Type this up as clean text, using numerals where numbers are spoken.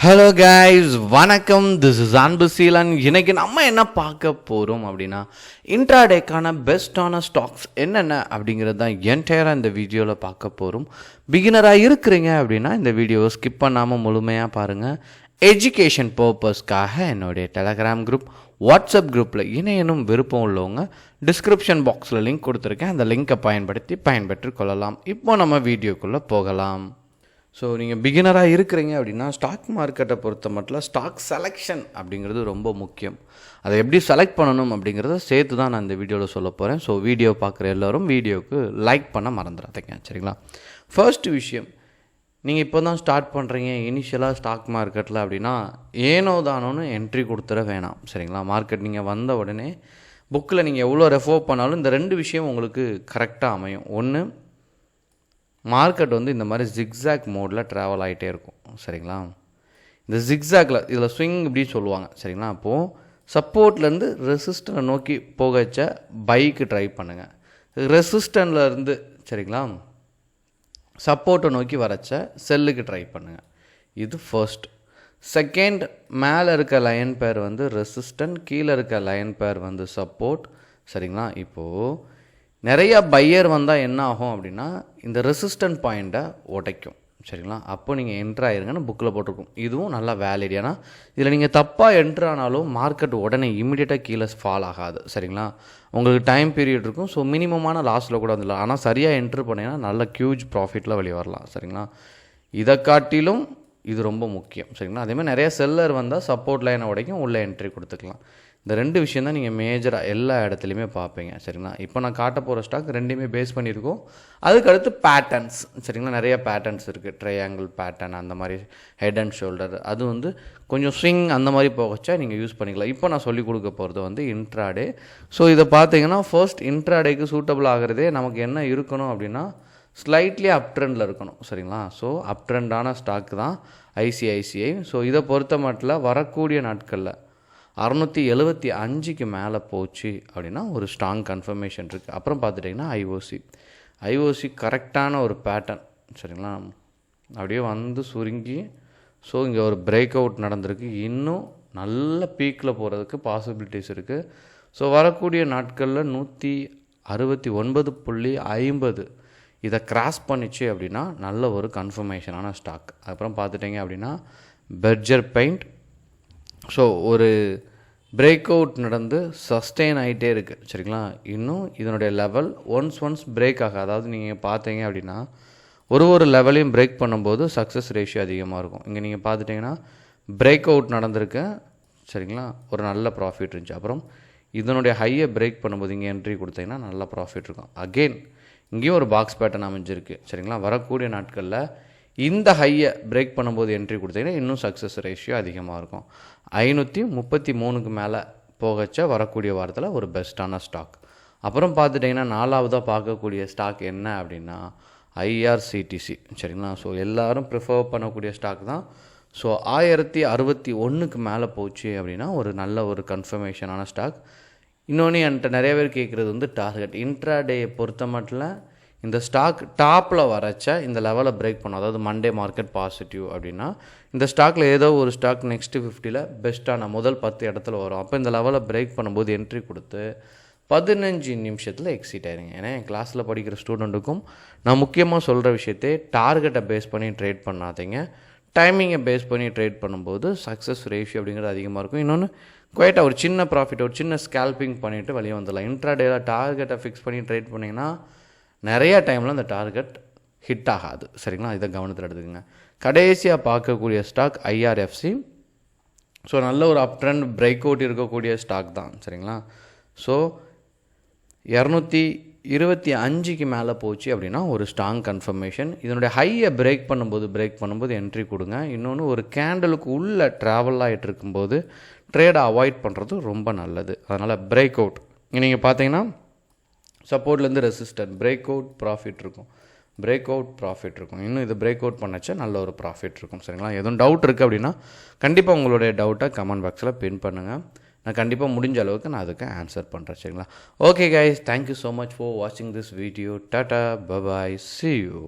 Hello guys, வணக்கம். This is அன்பு சீலன். இன்னைக்கு நம்ம என்ன பார்க்க போகிறோம் அப்படின்னா, இன்ட்ராடேக்கான பெஸ்ட்டான ஸ்டாக்ஸ் என்னென்ன அப்படிங்கிறது தான் என்டையராக இந்த வீடியோவில் பார்க்க போகிறோம். பிகினராக இருக்கிறீங்க அப்படின்னா இந்த வீடியோவை ஸ்கிப் பண்ணாமல் முழுமையாக பாருங்கள். எஜுகேஷன் பர்பஸ்க்காக என்னுடைய டெலகிராம் குரூப், வாட்ஸ்அப் குரூப்பில் இணையனும் விருப்பம் உள்ளவங்க டிஸ்கிரிப்ஷன் பாக்ஸில் லிங்க் கொடுத்துருக்கேன். அந்த லிங்க்கை பயன்பெற்று கொள்ளலாம். இப்போ நம்ம வீடியோக்குள்ளே போகலாம். ஸோ நீங்கள் பிகினராக இருக்கிறீங்க அப்படின்னா ஸ்டாக் மார்க்கெட்டை பொறுத்த மட்டும் ஸ்டாக் செலெக்ஷன் அப்படிங்கிறது ரொம்ப முக்கியம். அதை எப்படி செலக்ட் பண்ணணும் அப்படிங்கிறத சேர்த்து தான் நான் இந்த வீடியோவில் சொல்ல போகிறேன். ஸோ வீடியோ பார்க்குற எல்லோரும் வீடியோவுக்கு லைக் பண்ண மறந்துடாதீங்க, சரிங்களா? ஃபர்ஸ்ட் விஷயம், நீங்கள் இப்போ தான் ஸ்டார்ட் பண்ணுறீங்க இனிஷியலாக ஸ்டாக் மார்க்கெட்டில் அப்படின்னா ஏனோ தானோன்னு என்ட்ரி கொடுத்துட வேணாம், சரிங்களா? மார்க்கெட் நீங்கள் வந்த உடனே புக்கில் நீங்கள் எவ்வளோ ரெஃபர் பண்ணாலும் இந்த ரெண்டு விஷயம் உங்களுக்கு கரெக்டாக அமையும். ஒன்று, மார்க்கெட் இந்த மாதிரி ஜிக்ஸாக் மோடில் ட்ராவல் ஆகிட்டே இருக்கும், சரிங்களா? இந்த ஜிக்ஸாக்கில் இதில் ஸ்விங் இப்படி சொல்லுவாங்க, சரிங்களா? அப்போது சப்போர்ட்லேருந்து ரெசிஸ்டனை நோக்கி போகச்ச பைக்கு ட்ரை பண்ணுங்கள். ரெசிஸ்டன்லேருந்து, சரிங்களா, சப்போர்ட்டை நோக்கி வரச்ச செல்லுக்கு ட்ரை பண்ணுங்கள். இது ஃபர்ஸ்ட். செகண்ட், மேலே இருக்க லைன் பேர் ரெசிஸ்டன், கீழே இருக்க லைன் பேர் சப்போர்ட், சரிங்களா? இப்போது நிறையா பையர் வந்தால் என்ன ஆகும் அப்படின்னா இந்த ரெசிஸ்டன்ட் பாயிண்ட்டை உடைக்கும், சரிங்களா? அப்போ நீங்கள் என்ட்ரு ஆயிருங்கன்னு புக்கில் போட்டிருக்கும். இதுவும் நல்லா வேலிட். ஏன்னா இதில் நீங்கள் தப்பாக என்ட்ரு ஆனாலும் மார்க்கெட் உடனே இமீடியட்டாக கீழே ஃபால் ஆகாது, சரிங்களா? உங்களுக்கு டைம் பீரியட் இருக்கும். ஸோ மினிமமான லாஸில் கூட வந்துடலாம். ஆனால் சரியாக என்ட்ரு பண்ணிங்கன்னா நல்ல ஹியூஜ் ப்ராஃபிட்டில் வெளியே வரலாம், சரிங்களா? இதை காட்டிலும் இது ரொம்ப முக்கியம், சரிங்களா? அதேமாதிரி நிறைய செல்லர் வந்தால் சப்போர்ட் லைனை உடைக்கும், உள்ளே என்ட்ரி கொடுத்துக்கலாம். இந்த ரெண்டு விஷயம் தான் நீங்கள் மேஜராக எல்லா இடத்துலையுமே பார்ப்பீங்க, சரிங்களா? இப்போ நான் காட்ட போகிற ஸ்டாக் ரெண்டுமே பேஸ் பண்ணியிருக்கோம். அதுக்கடுத்து பேட்டர்ன்ஸ், சரிங்களா? நிறைய பேட்டர்ன்ஸ் இருக்குது. ட்ரையாங்கிள் பேட்டர்ன், அந்த மாதிரி ஹெட் அண்ட் ஷோல்டர், அது கொஞ்சம் ஸ்விங் அந்த மாதிரி போகச்சா நீங்கள் யூஸ் பண்ணிக்கலாம். இப்போ நான் சொல்லிக் கொடுக்க போகிறது இன்ட்ராடே. ஸோ இதை பார்த்தீங்கன்னா ஃபர்ஸ்ட் இன்ட்ராடேக்கு சூட்டபிள் ஆகிறதே நமக்கு என்ன இருக்கணும் அப்படின்னா ஸ்லைட்லி அப் ட்ரெண்டில் இருக்கணும், சரிங்களா? ஸோ அப் ட்ரெண்டான ஸ்டாக் தான் ஐசிஐசிஐ. ஸோ இதை பொறுத்த மட்டும் வரக்கூடிய நாட்களில் 675க்கு மேலே போச்சு அப்படின்னா ஒரு ஸ்ட்ராங் கன்ஃபர்மேஷன் இருக்குது. அப்புறம் பார்த்துட்டிங்கன்னா ஐஓசி கரெக்டான ஒரு பேட்டர்ன், சரிங்களா? அப்படியே சுருங்கி, ஸோ இங்கே ஒரு பிரேக் அவுட் நடந்திருக்கு. இன்னும் நல்ல பீக்கில் போகிறதுக்கு பாசிபிலிட்டிஸ் இருக்குது. ஸோ வரக்கூடிய நாட்களில் 169.50 இதை கிராஸ் பண்ணிச்சு அப்படின்னா நல்ல ஒரு கன்ஃபர்மேஷனான ஸ்டாக். அப்புறம் பார்த்துட்டிங்க அப்படின்னா பெர்ஜர் பெயிண்ட், ஸோ ஒரு பிரேக் அவுட் நடந்து சஸ்டெயின் ஆகிட்டே இருக்குது, சரிங்களா? இன்னும் இதனுடைய லெவல் ஒன்ஸ் பிரேக் ஆகும். அதாவது நீங்கள் பார்த்தீங்க அப்படின்னா ஒரு லெவலையும் பிரேக் பண்ணும்போது சக்ஸஸ் ரேஷியோ அதிகமாக இருக்கும். இங்கே நீங்கள் பார்த்துட்டிங்கன்னா பிரேக் அவுட் நடந்திருக்கு, சரிங்களா? ஒரு நல்ல ப்ராஃபிட் இருந்துச்சு. அப்புறம் இதனுடைய ஹையை பிரேக் பண்ணும்போது இங்கே என்ட்ரி கொடுத்தீங்கன்னா நல்ல ப்ராஃபிட் இருக்கும். அகெயின் இங்கேயும் ஒரு பாக்ஸ் பேட்டர்ன் அமைஞ்சிருக்கு, சரிங்களா? வரக்கூடிய நாட்களில் இந்த ஹையை பிரேக் பண்ணும்போது என்ட்ரி கொடுத்தீங்கன்னா இன்னும் சக்ஸஸ் ரேஷியோ அதிகமாக இருக்கும். 533க்கு மேலே போகச்ச வரக்கூடிய வாரத்தில் ஒரு பெஸ்ட்டான ஸ்டாக். அப்புறம் பார்த்துட்டிங்கன்னா நாலாவதாக பார்க்கக்கூடிய ஸ்டாக் என்ன அப்படின்னா ஐஆர்சிடிசி, சரிங்களா? ஸோ எல்லோரும் ப்ரிஃபர் பண்ணக்கூடிய ஸ்டாக் தான். ஸோ 1061க்கு மேலே போச்சு அப்படின்னா ஒரு நல்ல ஒரு கன்ஃபர்மேஷனான ஸ்டாக். இன்னொன்று என்கிட்ட நிறைய பேர் கேட்குறது டார்கெட். இன்ட்ராடேயை பொறுத்த மட்டும் இந்த ஸ்டாக் டாப்பில் வரச்ச இந்த லெவலை பிரேக் பண்ணும். அதாவது மண்டே மார்க்கெட் பாசிட்டிவ் அப்படின்னா இந்த ஸ்டாக்கில் ஏதோ ஒரு ஸ்டாக் நெக்ஸ்ட்டு 50ல் பெஸ்ட்டான முதல் 10 இடத்துல வரும். அப்போ இந்த லெவலை பிரேக் பண்ணும்போது என்ட்ரி கொடுத்து 15 நிமிஷத்தில் எக்ஸிட் ஆயிருங்க. ஏன்னா என் கிளாஸில் படிக்கிற ஸ்டூடெண்ட்டுக்கும் நான் முக்கியமாக சொல்கிற விஷயத்தை டார்கெட்டை பேஸ் பண்ணி ட்ரேட் பண்ணாதீங்க. டைமிங்கை பேஸ் பண்ணி ட்ரேட் பண்ணும்போது சக்ஸஸ் ரேஷியோ அப்படிங்கிறது அதிகமாக இருக்கும். இன்னொன்று குவைட்டாக ஒரு சின்ன ப்ராஃபிட், ஒரு சின்ன ஸ்கேல்பிங் பண்ணிவிட்டு வெளியே வந்துடலாம். இன்ட்ராடேயில் டார்கெட்டை ஃபிக்ஸ் பண்ணி ட்ரேட் பண்ணிங்கன்னா நிறையா டைமில் அந்த டார்கெட் ஹிட் ஆகாது, சரிங்களா? இதை கவனத்தில் எடுத்துக்கோங்க. கடைசியாக பார்க்கக்கூடிய ஸ்டாக் ஐஆர்எஃப்சி. ஸோ நல்ல ஒரு அப் ட்ரெண்ட் பிரேக் அவுட் இருக்கக்கூடிய ஸ்டாக் தான், சரிங்களா? ஸோ 225க்கு மேலே போச்சு அப்படின்னா ஒரு ஸ்ட்ராங் கன்ஃபர்மேஷன். இதனுடைய ஹையை பிரேக் பண்ணும்போது என்ட்ரி கொடுங்க. இன்னொன்று ஒரு கேண்டலுக்கு உள்ளே ட்ராவல் ஆகிட்டு இருக்கும்போது ட்ரேடை அவாய்ட் பண்ணுறது ரொம்ப நல்லது. அதனால் பிரேக் அவுட் நீங்கள் பார்த்தீங்கன்னா சப்போர்ட்லேருந்து ரெசிஸ்டன்ட் பிரேக் அவுட் ப்ராஃபிட் இருக்கும், இன்னும் இது பிரேக் அவுட் பண்ணச்சா நல்ல ஒரு ப்ராஃபிட் இருக்கும், சரிங்களா? எதுவும் டவுட் இருக்குது அப்படின்னா கண்டிப்பாக உங்களுடைய டவுட்டை கமெண்ட் பாக்ஸில் பின் பண்ணுங்கள். நான் கண்டிப்பாக முடிஞ்ச அளவுக்கு நான் அதுக்கு ஆன்சர் பண்ணுறேன், சரிங்களா? Okay guys, thank you so much for வாட்சிங் திஸ் வீடியோ. டாடா, பபாய், see you.